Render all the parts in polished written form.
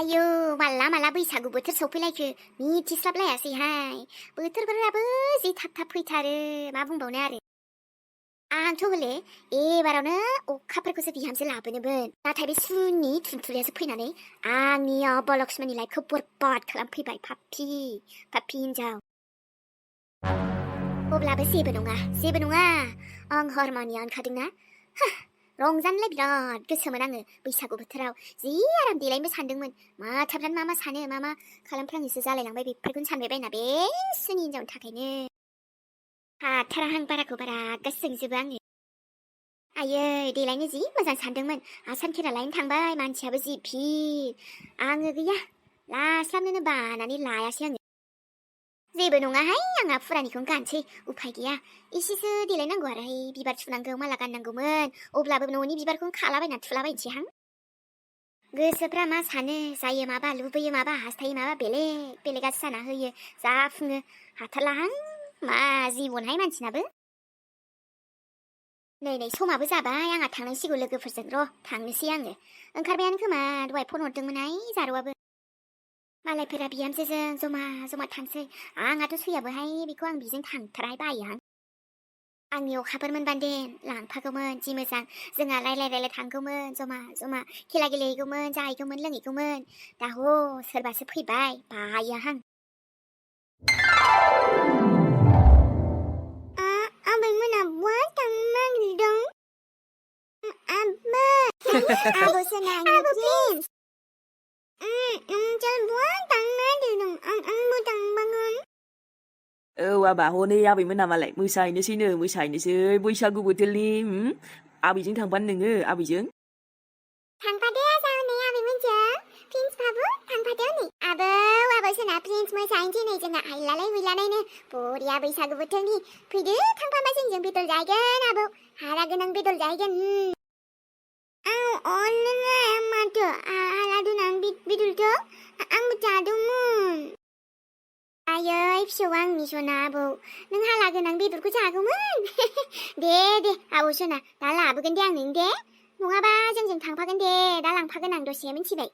आयौ माला बैसागु बोथोर सफैलायखो मिथिस्लाबलायासैहाय बोथोरफोराबो जि थाब फैथारो मा बुंबावनो आरो आंथ' हले एबारावनो अखाफोरखौसो बिहामजो लाबोनोमोन नाथाय बे सुनि थुनथुलियासो फैनानै आंनि अबलक्ष्मणनि लाइफखौ बरबाद खालामफैबाय पापि हिनजाव अब्लाबो जेबो नङा आं हारमानिया ओंखारदोंना रंजानोलाय बिराद गोसोमोन आङो बैसागु बोथोराव जि आराम देलायनोबो सानदोंमोन माथाफ्रानो मा सानो मा खालामफ्राङोसो जालायलांबाय बेफोरखौनो सानबाय बायना बे सुनि हिनजावनि थाखायनो हाथाराहां बाराखौ बारा गोसो जोंजोबो आङो आयै देलायनो जि मोजां सानदोंमोन आसान खेरा लायनो थांबाय मानसियाबो जि भिर आङो गैया लास्लाबनोनो बानानै लायासै आङो जेबो नङाहाय आंहा फुरानिखौनो गानसै उफाय गैया एसेसो देलायनांगौ आरोहाय बिबार थुनांगौ माला गाननांगौमोन अब्लाबो न'नि बिबारखौनो खालाबायना थुलाबायनोसैहां गोसोफ्रा मा सानो जायो माबा लुबैयो माबा हास्थायो माबा बेलेगासो जाना होयो जाफुङो हाथारलाहां मा जिबनहाय मानसिनाबो नै समाबो जाबाय आंहा थांनांसिगौ लोगोफोरजों र' थांनोसै आङो ओंखारबायानो खोमा दहाय फन हरदोंमोनहाय जारौआबो मालायफोरा बिहामजोजों जमा थांसै आंहाथ' सैयाबोहाय बेखौ आं बिजों थांथाराहाय बायोहां आंनि अखाफोर मोनबानो देन लांफागौमोन जि मोजां जोंहा रायलाय थांगौमोन जमा खेला गेलेहैगौमोन जाहैगौमोन लोंहैगौमोन दा ह सोरबासो फैबाय बायोहां आबैमोना बहा थांनो नागिरदों आबो सोनानि प्रिन्स नोंसोर बहा थांनो नागिरदों आंबो थांबागोन औ आबा हनै आबैमोना मालाय मोसाहैनोसै बैसागु बोथोरनि आबैजों थांफानो नोङो आबैजों थांफादो जाहनै आबैमोनजों प्रिन्स बाबु थांफादो नै आबौ सोना प्रिन्स मोसाहैनोसै नै जोंना हायलालाय हुइलालायनो बरिया बैसागु बोथोरनि फैदो थांफाबा जोंजों बेदर जाहैगोन आबौ हारा गोनां बेदर जाहैगोन अननो माथो हारा गोनां बेदरखौ आंबो जादोंमोन आयै फिसौ आंनि सना आबौ नों हाला गोनां बेदरखौ जागौमोन दे आबौ सना दा लाबोगोन दे आं नों दे नङाबा जोंजों थांफागोन दे दा लांफागोन आं दसे मिन्थिबाय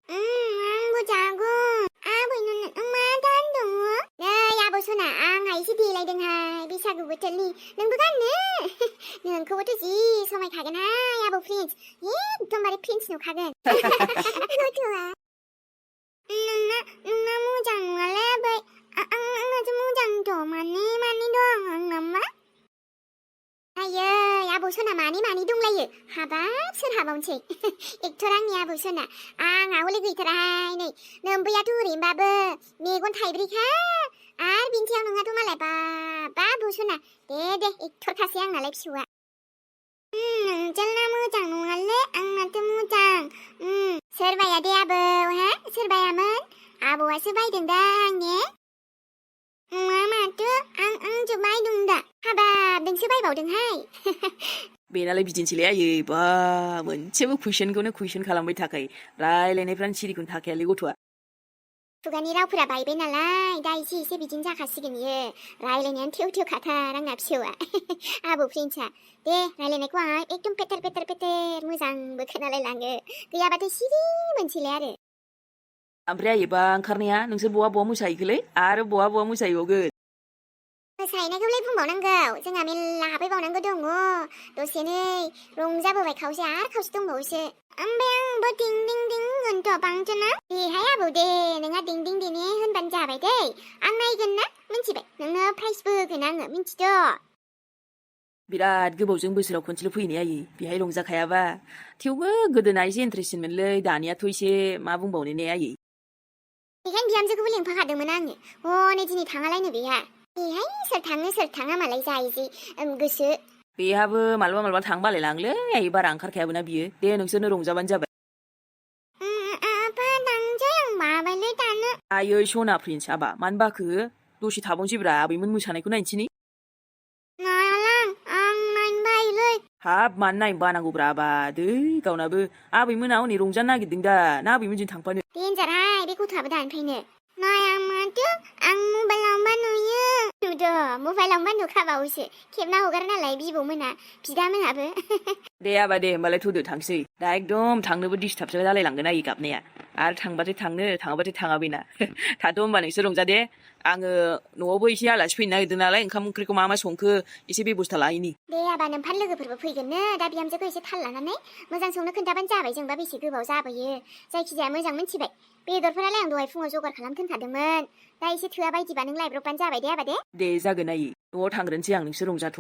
आंबो जागोन आबै नों मा गानदों नै आबौ सना आंहा एसे देलायदोंहाय बैसागु बोथोरनि नोंबो गाननो नोंखौबोथ' जि समायखागोनहाय आबौ प्रिन्स एकदमबारे प्रिन्स नुखागोन गथ'आ नोंना मोजां नङालै आबै आंनासो मोजांथ' मानि दं आंना मा आयै आबौ सना मानि दंलायो हाबाब सोर हाबावनोसै एक्टर आंनि आबौ सना आंहा हले गैथाराहाय नै नोम्बैयाथ' ओरैनोबाबो मेगन थाइब्रैखा आरो बिनि सायाव नोंहाथ' मालाय बाबा आबौ सना दे एक्टरखासै आंनालाय फिसौआ नोंजोंना मोजां नङालै आंनाथ' मोजां सोरबाया दे आबौ सोरबायामोन आबौआसो बायदों दा आंने माथो आंसो बायदों दा हाबाब नोंसो बायबावदोंहाय बेनालाय बिदिनोसैलै आयै बा मोनसेबो कुइसन खालामबाय थाखायो रायलायनायफ्रानो सिरिखौनो थाखायालै गथ'आ खुगानि रावफोरा बायबाय नालाय दा एसे बिदिनो जाखासिगोन इयो रायलायनायानो थेव खाथार आंना फिसौआ आबौ प्रिन्सआ दे रायलायनायखौ आं एकदम पेटेर मोजांबो खोनालायलाङो गैयाबाथाय सिरि मोनसैलाय आरो ओमफ्राय आयोबा ओंखारनाया नोंसोर बहा मोसाहैखोलै आरो बहा मोसाहैबावगोन मोसाहैनायखौलाय बुंबावनांगौ जोंहा मेल्ला हाबैबावनांगौ दङ दसेनै रंजाबोबाय खावसे आरो खावसे दंबावोसो ओमफ्राय आंबो दिं होनथ' बांजोना देहाय आबौ दे नोंहा दिं देने होनबानो जाबाय दै आं नायगोन ना मिन्थिबाय नोंनो प्राइजबो होगोन आङो मिन्थिद' बिराद गोबावजों बोसोराव खनसेल' फैनाय आयै बेहाय रंजाखायाबा थेवबो गोदोना एसे इन्ट्रेस्टमोनलै दानियाथ' एसे मा बुंबावनो ने आयै बेखायनो बिहामजोखौबो लिंफाखादोंमोन आङो हनै दिनै थाङालायनो बेहा बेहाय सोर थाङा मालाय जायो जि गोसो बेहाबो मालाबा थांनो बालायलाङोलै आयै बारा ओंखारखायाबो ना बियो दे नोंसोरनो रंजाबानो जाबाय आफा थांसै आं माबायलै थानो आयै सना प्रिन्स आबा मानो बाखो दसे थाबावनोसैब्रा आबैमोन मोसानायखौ नायनोसै नायालां आं नायनो बायोलै हाब मानो नायनो बानांगौब्रा आबा दै गावनाबो आबैमोना हनै रंजानो नागिरदों दा ना आबैमोनजों थांफानो देन्जारहाय बे गथ'आबो दानिफ्रायनो नाया माथो आं मबाइलावबा नुयो नुद' मबाइलावबा नुखाबावोसो खेबना हगारो नालाय बिबौमोना बिदामोनाबो दे आबा दे होमबालाय थौदो थांसै दा एकदम थांनोबो डिस्टार्बसो जालायलांगोन आयै गाबनाया आरो थांबाथाय थांनो थाङाबाथाय थाङा बेना थाथ' होमबा नोंसोर रंजादे आङो न'आवबो एसे आलासि फैनो नागिरदों नालाय ओंखाम ओंख्रिखौ मा संखो एसे बेबस्था लाहैनि दे आबा नोमफार लोगोफोरबो फैगोननो दा बिहामजोखौ एसे थाल लानानै मोजां संनो खोन्थाबानो जाबाय जोंबा बेसे गोबाव जाबोयो जायखिजाया मोजां मोनथिबाय बेदरफोरालाय आं दहाय फुङाव जगार खालाम दोनखादोंमोन दा एसे थोआ बायदिबा नों लायब्रबबानो जाबाय दे आबा दे जागोन आयै न'आव थांग्रोनोसै आं नोंसोर रंजाथ'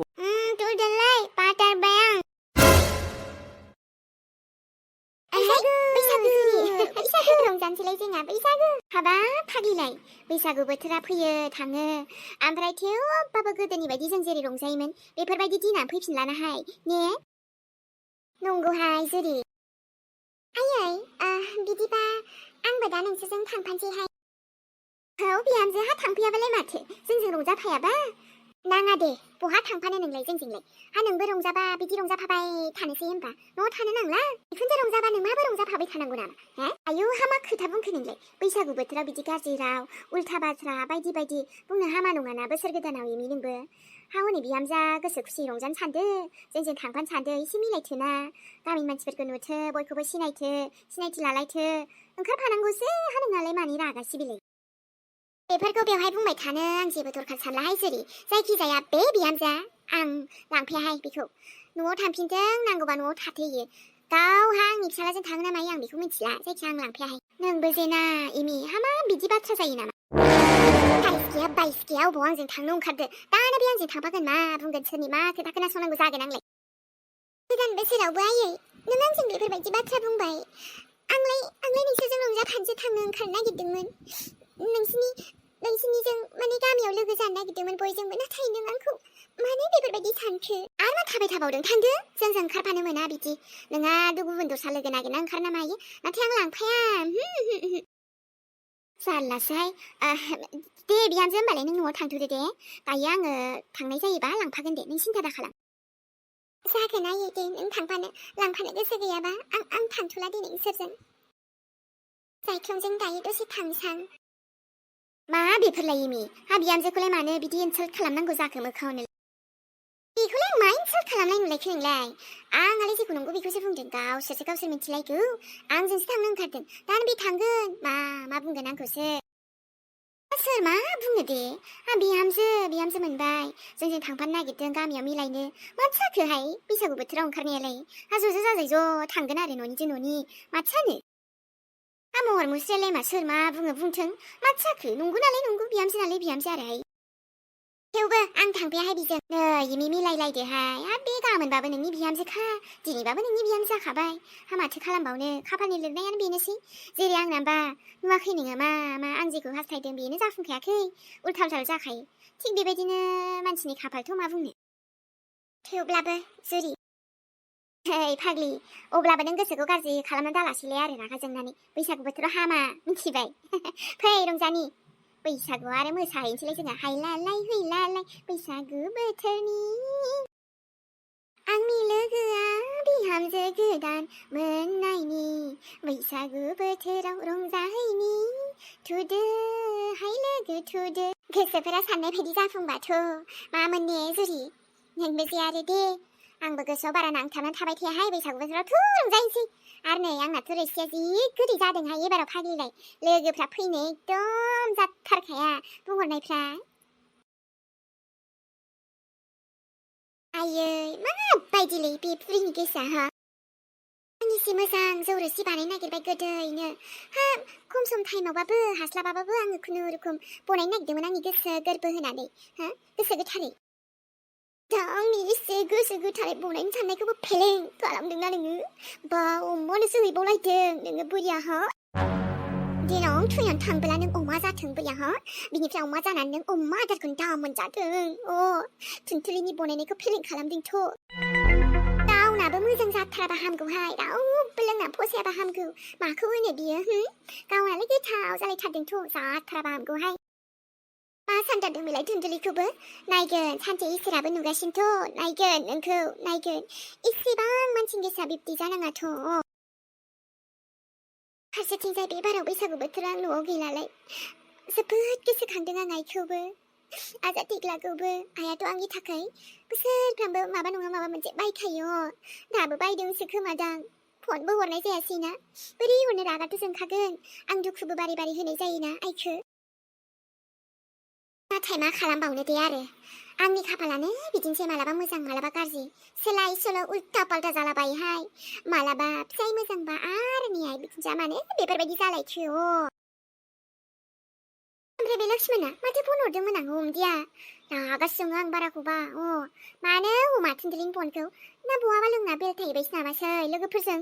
दोनलाय बाथारबाय बैसागु रंजानोसैलाय जोंहा बैसागु हाबा फाग्लिलाय बैसागु बोथोरा फैयो थाङो ओमफ्राय थेवबाबो गोदोनि बायदि जों जेरै रंजायोमोन बेफोरबायदि दिना फैफिनलानाहाय ने नंगौहाय जेरै आयै बिदिबा आंबो दा नोंसोरजों थांफानोसैहाय औ बिहामजोहा थांफैयाबालाय माथो जोंजों रंजाफायाबा नाङा दे बहा थांफानो नोंलाय जोंजोंलाय हा नोंबो रंजाबा बिदि रंजाफाबाय थानोसै होनबा न'आव थानो नांला बेखौनो रंजाबा नों माबो रंजाफाबाय थानांगौ नामा हे आयौ हामा खोथा बुंखो नोंलाय बैसागु बोथोराव बिदि गाज्रि राव उल्था बाथ्रा बायदि बायदि बुंनो हामा नङाना बोसोर गोदानाव एमि नोंबो हा हनै बिहामजा गोसो खुसि रंजानो सानदो जोंजों थांफानो सानदो एसे मिलायथोना गामिनि मानसिफोरखौ नुथो बयखौबो सिनायथि लालायथो ओंखारफानांगौसो हा नोंनालाय मानि रागासि बेलाय बेफोरखौ बेवहाय बुंबाय थानो आं जेबो दरखार सानलाहाय जेरै जायखिजाया बे बिहामजा आं लांफैयाहाय बेखौ न'आव थांफिनथों नांगौबा न'आव थाथ'यो गावहा आंनि फिसालाजों थाङो ना मायो आं बेखौ मिथिला जायखिया आं लांफैयाहाय नोंबो जेना एमि हामा बिदि बाथ्रा जायो नामा बाइस गैया अबाव आंजों थांनो ओंखारदो दाना बे आंजों थांफागोन मा बुंगोन सोरनि मा खोथा खोनासंनांगौ जागोन आंलाय गोदान बोसोरावबो आयै नों आंजों बेफोरबायदि बाथ्रा बुंबाय आंलाय नोंसोरजों रंजाफानोसो थांनो ओंखारनो नागिरदोंमोन नोंसिनिजों माने गामियाव लोगो जानो नागिरदोंमोन बयजोंबो नाथाय नों आंखौ मानो बेफोरबायदि सानखो आरो मा थाबाय थाबावदों थांदो जोंजों ओंखारफानो मोना बिदि नोंहा गुबुन दस्रा लोगो नागिरना ओंखारना मायो नाथाय आं लांफाया जारलासोहाय दे बिहामजो होमबालाय नों न'आव थांथ'दो दे दायो आङो थांनाय जायोबा लांफागोन दे नों सिन्था दाखालाम जागोन आयै दे नों लांफानो गोसो गैयाबा आं थांथ'ला दे नोंसोरजों जायख्लंजों दायो दसे थांसां मा बेफोरलाय एमि हा बिहामजोखौलाय मानो बिदि इनसाल्ट खालामनांगौ जाखो मोखाङावनो बेखौलाय आं मा इनसाल्ट खालामनाय नुलायखो नोंलाय आंहालाय जेखौ नंगौ बेखौसो बुंदों गावसोर मिथिलायगौ आंजोंसो थांनो ओंखारदों दानो बे थांगोन मा बुंगोन आंखौसो सोर मा बुंनो दे बिहामजो मोनबाय जोंजों थांफानो नागिरदों गामियाव मिलायनो माथो जाखोहाय बैसागु बोथोराव ओंखारनायालाय हा ज' जाजाय ज' थांगोन आरो न'निजों न'नि माथो जानो महर मुस्रियालाय मा सोर मा बुङो बुंथों माथो जाखो नंगौ नालाय नंगौ बिहामजो नालाय बिहामजो आरोहाय थेवबो आं थांफायाहाय बेजों नै एमि मिलायलायदोहाय हाब बे गाबोनबाबो नोंनि बिहामजोखा दिनैबाबो नोंनि बिहामजो जाखाबाय हा माथो खालामबावनो खाफालनि लिरनायानो बेनोसै जेरै आंनाबा नुवाखै नोङो मा आं जेखौ हास्थायदों बेनो जाफुंखायाखै उल्था जाखायो थिग बेबायदिनो मानसिनि खाफालथ' मा बुंनो थेवब्लाबो जुरि हेय फाग्लि अब्लाबो नों गोसोखौ गाज्रि खालामना दालासैलाय आरो रागा जोंनानै बैसागु बोथोराव हामा मिथिबाय फै रंजानि बैसागुआव आरो मोसाहैनोसैलाय जोंहा हायलालाय हैलालाय बैसागु बोथोरनि आंनि लोगोआ बिहामजो गोदान मोननायनि बैसागु बोथोराव रंजाहैनि थुदो हाय लोगो थुदो गोसोफोरा साननाय बायदि जाफुंबाथ' मा मोनने जुरि नोंबो जे आरो दे आंबो गोसोआव बारा नांथाबनानै थाबाय थायाहाय बैसागु बोथोरावथ' रंजाहैनोसै आरो नै आंनाथ' रोसिया जि गोदै जादोंहाय एबाराव फाग्लिलाय लोगोफ्रा फैनो एकदम जाथारखाया बुंहरनायफ्रा आयै माबायदिलै बे बुरिनि गोसोआ हा आंनिसि मोजां जौ रोसि बानायनो नागिरबाय गोदैनो हा खम सम टाइमावबाबो हास्लाबाबाबो आङो खुनुरुखुम बनायनो नागिरदोंमोन आंनि गोसो गोरबो होनानै हा गोसो गोथारै दा आंनि एसे गोसो गोथारै बनायनो साननायखौबो फेलें खालामदोंना नोङो बा अमानो सोहैबावलायदों नोङो बुरिया हा देनां थैनानै थांबोला नों अमा जाथों बुरिया हा बिनिफ्राय अमा जानानै नों अमा आदारखौनो दा मोनजाथों थुनथुलिनि बनायनायखौ फेलें खालामदोंथ' दाउनाबो मोजां जाथाराबा हामगौहाय रावबो लोंना फसायाबा हामगौ माखौ होनो बियो गावनालाय गोथाव जालायथारदोंथ' जाथाराबा हामगौहाय मा सानथारदों बेलाय धुनदुलिखौबो नायगोन सानसे इसोराबो नुगासिनोथ' नायगोन नोंखौ नायगोन इसेबां मानसिनि गोसोआ बिब्दि जानाङाथ' फारसेथिंजाय बे बाराव बैसागु बोथोरा न'आव गैलालाय जोबोद गोसोखांदों आं आइखौबो आजा देग्लाखौबो आइयाथ' आंनि थाखाय बोसोरफ्रामबो माबा नङा माबा मोनसे बायखायो दाबो बायदोंसो खोमादां फनबो हरनाय जायासैना बोरै हरनो रागाथ' जोंखागोन आं दुखुबो बारि बारि होनाय जायोना आइखो नाथाय मा खालामबावनो दे आरो आंनि खाफालानो बिदिनोसै मालाबा मोजां मालाबा गाज्रि सोलाय सोल' उल्टा पाल्टा जालाबायोहाय मालाबा फिसाय मोजांबा आरो नैहाय बिदिनो जामानो बेफोरबायदि जालायखो ओमफ्राय बे लक्ष्मणा माथो फन हरदोंमोन आं हमदिया रागासो जोङो आं बाराखौबा मानो हमाथोनदोलिं फनखौ ना बहाबा लोंना बेलथायबायसो नामासै लोगोफोरजों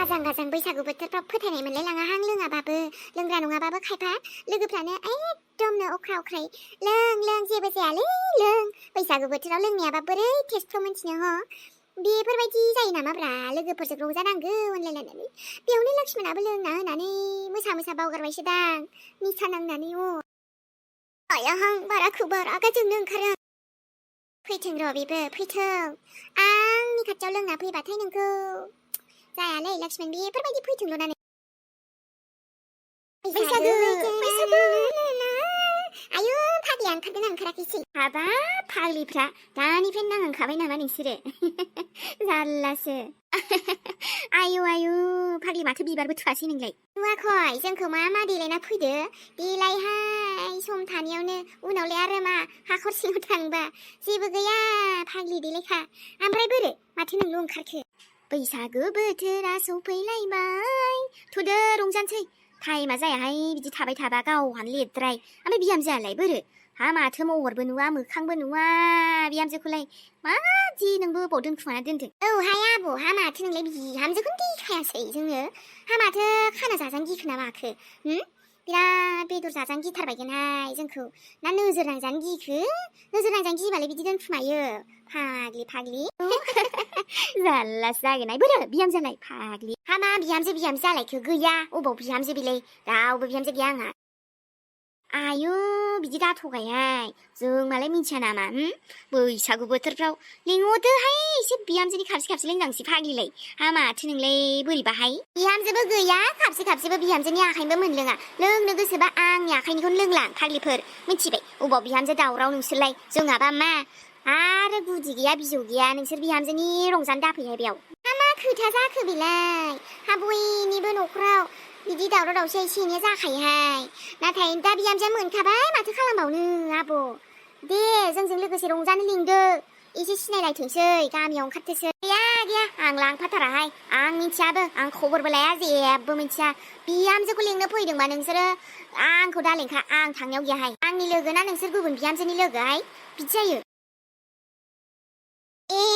आजां गाजां बैसागु बोथोरफ्राव फोथायनाय मोनलाय लाङाहां लोङाबाबो लोंग्रा नङाबाबो खायफा लोगोफ्रानो एकदमनो अख्रा अख्राय लों जेबो जायालै लों बैसागु बोथोराव लोंनायाबा बोरै टेस्टखौ मिन्थिनो बेफोरबायदि जायो नामाब्रा लोगोफोरजों रंजानांगौ होनलायलायनानै बेयावनो लक्ष्मणाबो लोंना होनानै मोसा मोसा बावगारबायसो दां निसा नांनानै आयाहां बाराखौबा रागा जोंनो ओंखारो फैथों र' बेबो फैथों आंनि खाथियाव लोंना फैबाथाय नोंखौ जायालै लक्ष्मण बेफोरबायदि फैथोंल' नानै बैसागु आयु फाग्लिया ओंखारदों ओंखाराखैसै हाबा फाग्लिफ्रा दानिफ्रायनो नांखाबाय नामा नोंसोरो जारलासो आयु फाग्लि माथो बिबारबो थुआसै नोंलाय नुवाखै जोंखौ मा देलायना फैदो देलायहाय सम थानायावनो उनावलाय आरो मा हाखर सिङाव थांबा जेबो गैया फाग्लि देलायखा ओमफ्राय बोरो माथो नोंल' ओंखारखो बैसागु बोथोरा सफैलायबाय थुदो रंजानोसै टाइमा जायाहाय बिदि थाबाय थाबा गावहानो लेद्राय ओमफ्राय बिहामजोआलाय बोरो हा माथो महरबो नुवा मोखांबो नुवा बिहामजोखौलाय मादि नोंबो बाव दोनखुमाना दोनदों हाय आब' हा माथो नोंलाय बिहामजोखौनो देखायासै जोंनो हा माथो खाना जाजानो गिखो ना माखो बिराद बेदर जाजानो गिथारबायगोनहाय जोंखौ ना नोजोर नांजानो गिखो नोजोर नांजानो गिबालाय बिदि दोनखुमायो फाग्लि जारलासो जागोनहाय बोरो बिहामजोआलाय फाग्लि हा मा बिहामजो जालायखो गैया अबाव बिहामजो बेलाय रावबो बिहामजो गैया आंहा आयु बिदि दाथ'गायहाय जों मालाय मिथिया नामा बैसागु बोथोरफ्राव लिंहरदोहाय एसे बिहामजोनि खाबसे लोंनांसै फाग्लिलाय हा माथो नोंलाय बोरैबाहाय बिहामजोबो गैया खाबसेबो बिहामजोनि आखाइबो मोनलोङा लोंनो गोसोबा आंनि आखाइनिखौनो लोंलां फाग्लिफोर मिथिबाय अबाव बिहामजो दावराव नोंसोरलाय जोंहाबा मा आरो गुदि गैया बिजौ गैया नोंसोर बिहामजोनि रंजानो दाफैहाय बेयाव मा खोथा जाखो बेलाय हा बयनिबो न'खराव बिदि दावराव दावसिया एसे एनै जाखायोहाय नाथाय दा बिहामजोआ मोनखाबाय माथो खालामबावनो आब' दे जोंजों लोगोसे रंजानो लिंदो एसे सिनायलायथोंसै गामियाव ओंखारथोंसै गैया आं लांफाथाराहाय आं मिथियाबो आं खबरबो लाया जेबो मिथिया बिहामजोखौ लिंनो फैदोंबा नोंसोरो आंखौ दालेंखा आं थांनायाव गैयाहाय आंनि लोगो ना नोंसोर गुबुन बिहामजोनि लोगोहाय बिदि जायो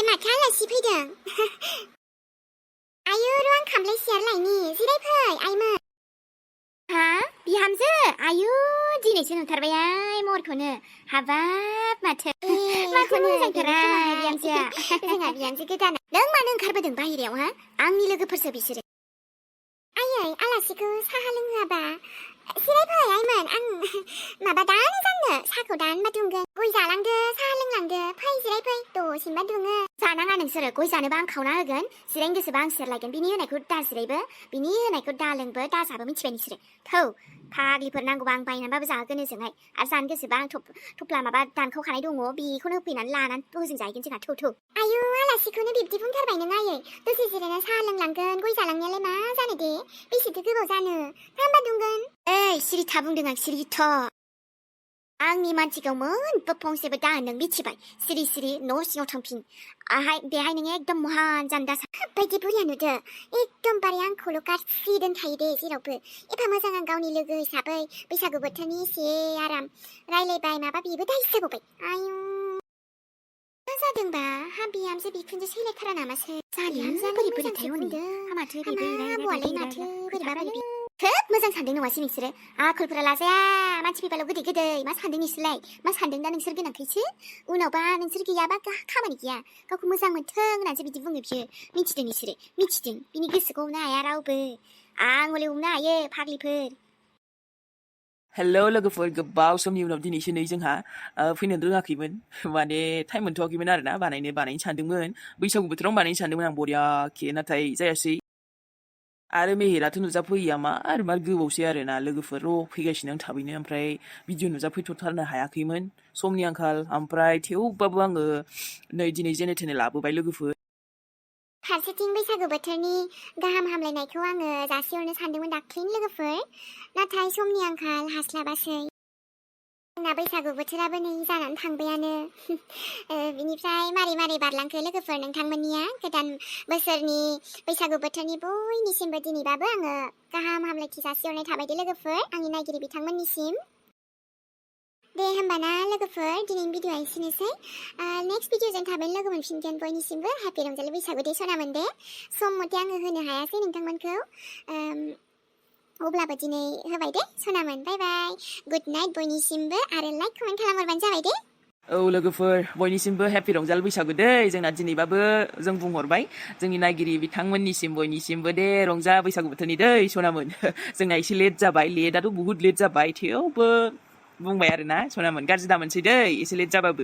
माथो आलासि फैदों आयु र' आं खामफ्लाय सियार लायनि जिरायफै आइमोन हा बिहामजो आयु दिनैसो नुथारबायहाय महरखौनो हाबाब माथो मोजांथारहाय बिहामजोआ जोंहा बिहामजो गोदाना नों मानो ओंखारबोदों बाहेरायाव हा आंनि लोगोफोरसो बिसोरो आयै आलासिखौ साहा लोंहोआबा जिरायफै आइमोन आं माबा दानो जाननो साहाखौ दानोबा दुंगोन गय जालांदो साहा लोंलांदो फै जिरायफै दसेनोबा दुङो जानाङा नोंसोरो गय जानोबा आं खावना होगोन जिरायनो गोसोबा आं सेरलायगोन बिनि होनायखौ दा जिरायबो बिनि होनायखौ दा लोंबो दा जाबो मिथिबाय नोंसोरो थौ फाग्लिफोर नांगौबा आं बायनानैबाबो जाहोगोन ओजोंहाय आरो जानो गोसोबा आं थफ्ला माबा दानखावखानाय दङ बेखौनो होफैनानै लानानै ओजों जाहैगोन जोंहा थौ आयु आलासिखौनो बिब्दि बुंथारबाय नों आयै दसे जिरायना साहा लोंलांगोन गय जालांनायालाय मा जानो दे बेसेथो गोबाव जानो थांबा दुंगोन सिरि था बुंदों आं सिरि थ' आंनि मानसिखौ मोनबो फंसेबो दा होनदों मिथिबाय सिरि न' सिङाव थांफिन बेहाय नोङो एकदम महान जान्दा बायदि बुरिया नुदो एकदमबारे आंखौल' गाज्रि दोनखायो दे जेरावबो एफा मोजां आं गावनि लोगो हिसाबै बैसागु बोथोरनि एसे आराम रायलायबाय माबा बेबो दायसो जाबावबाय आयु मा जादोंबा हा बिहामजो बिखुनजो सैलायथारा नामासो बोरैथाय हनै माथो खोब मोजां सानदों नङासै नोंसोरो आखलफोरा लाजाया मानसि फैबाल' गोदै मा सानदों नोंसोरलाय मा सानदों दा नोंसोर गोनांखायसो उनावबा नोंसोर गैयाबा खामानि गैया गावखौ मोजां मोनथों होननानैसो बिदि बुङो बियो मिथिदों नोंसोरो मिथिदों बिनि गोसोखौ हमनो हाया रावबो आं हले हमनो हायो फाग्लिफोर हेल' लोगोफोर गोबाव समनि उनाव दिनैसो नै जोंहा फैनो रोङाखैमोन माने टाइम मोनथ'वाखैमोन आरोना बानायनो सानदोंमोन बैसागु बोथोरावनो बानायनो सानदोंमोन आं बरियाखे नाथाय जायासै आरो मेहेराथ' नुजाफैया मा गोबावसै आरोना लोगोफोर फैगासिनो आं थाबैनो ओमफ्राय भिडिअ नुजाफैथ'थारनो हायाखैमोन समनि आंखाल ओमफ्राय थेवबाबो आङो नै दिनै जेने थेने लाबोबाय लोगोफोर फारसेथिं बैसागु बोथोरनि गाहाम हामलायनायखौ आङो जासिहरनो सानदोंमोन दाख्लैनि लोगोफोर नाथाय समनि आंखाल हास्लाबासै जोंना बैसागु बोथोराबो नै जानानै थांबायानो बिनिफ्राय मारै मारै बारलांखो लोगोफोर नोंथांमोननिया गोदान बोसोरनि बैसागु बोथोरनि बयनिसिमबो दिनैबाबो आङो गाहाम हामलायथि जासिहरनाय थाबाय दे लोगोफोर आंनि नायगिरि बिथांमोननिसिम दे होमबाना लोगोफोर दिनैनि भिडिअआ एसेनोसै नेक्स्ट भिडिअजों थाबैनो लोगो मोनफिनगोन बयनिसिमबो हेपि रंजालि बैसागु दे सनामोन दे सम मथे आङो होनो हायासै नोंथांमोनखौ अब्लाबो दिनै होबाय दे सनामोन बाय बाय गुड नाइट बयनिसिमबो आरो लाइक कमेन्ट खालामहरबानो जाबाय दे औ लोगोफोर बयनिसिमबो हेपि रंजालि बैसागु दै जोंना दिनैबाबो जों बुंहरबाय जोंनि नायगिरि बिथांमोननिसिम बयनिसिमबो दे रंजा बैसागु बोथोरनि दै सनामोन जोंना एसे लेट जाबाय लेटआथ' बुहुत लेट जाबाय थेवबो बुंबाय आरोना सनामोन गाज्रि दामोनसै दै एसे लेट जाबाबो